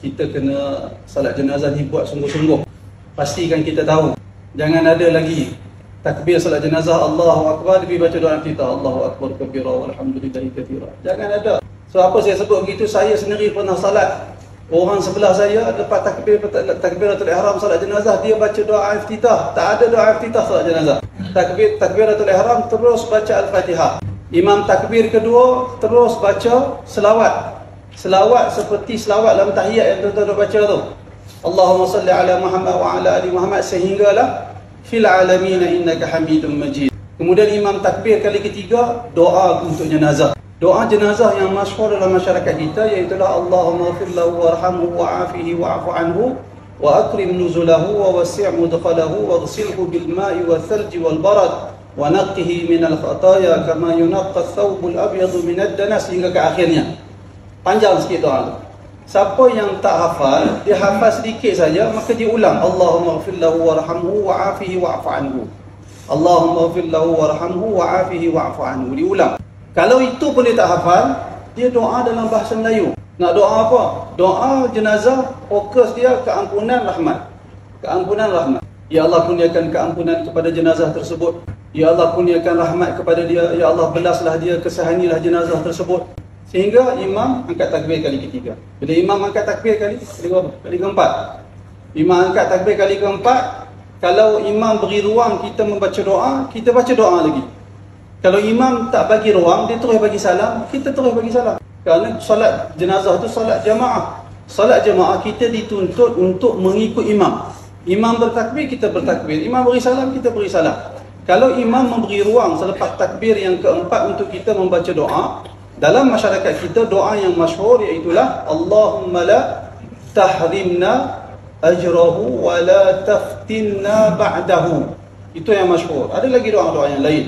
kita kena salat jenazah dibuat sungguh-sungguh. Pastikan kita tahu. Jangan ada lagi takbir salat jenazah Allahu Akbar, tapi baca doa kita Allahu Akbar kabira walhamdulillahi katsira. Jangan ada. So apa saya sebut begitu, saya sendiri pernah salat. Orang sebelah saya lepas takbiratul ihram salat jenazah, dia baca doa iftitah. Tak ada doa iftitah salat jenazah. Takbiratul ihram terus baca al-Fatihah. Imam takbir kedua terus baca selawat. Selawat seperti selawat dalam tahiyat yang tuan-tuan baca tu. Allahumma salli ala Muhammad wa ala ali Muhammad, sehinggalah fil alamin innaka Hamidum Majid. Kemudian imam takbir kali ketiga doa untuk jenazah. Doa jenazah yang masyhur dalam masyarakat kita iaitu Allahumma ighfir lahu warhamhu wa'afihi wa'fu anhu wa akrim nuzulahu wa wasi' mudkhalahu waghsilhu bil ma'i wal thalji wal barad wa naqqihi min al khataaya kama yunqqa ath-thawbul abyad min ad-danas, hingga ke akhirnya. Panjang sikit doa tu. Siapa yang tak hafal, dia hafal sedikit saja, maka dia ulang Allahumma ighfir lahu warhamhu wa'afihi wa'fu anhu. Allahumma ighfir lahu warhamhu wa'afihi wa'fu anhu. Diulang. Kalau itu pun dia tak hafal, dia doa dalam bahasa Melayu. Nak doa apa? Doa jenazah, fokus dia keampunan rahmat. Keampunan rahmat. Ya Allah, kurniakan keampunan kepada jenazah tersebut. Ya Allah, kurniakan rahmat kepada dia. Ya Allah, belaslah dia, kesahanilah jenazah tersebut. Sehingga imam angkat takbir kali ketiga. Bila imam angkat takbir kali keempat. Imam angkat takbir kali keempat. Kalau imam beri ruang kita membaca doa, kita baca doa lagi. Kalau imam tak bagi ruang, dia terus bagi salam, kita terus bagi salam. Kerana solat jenazah tu solat jamaah. Solat jamaah kita dituntut untuk mengikut imam. Imam bertakbir, kita bertakbir. Imam beri salam, kita beri salam. Kalau imam memberi ruang selepas takbir yang keempat untuk kita membaca doa, dalam masyarakat kita doa yang masyhur iaitulah Allahumma la tahrimna ajrahu wa la taftinna ba'dahu. Itu yang masyhur. Ada lagi doa-doa yang lain.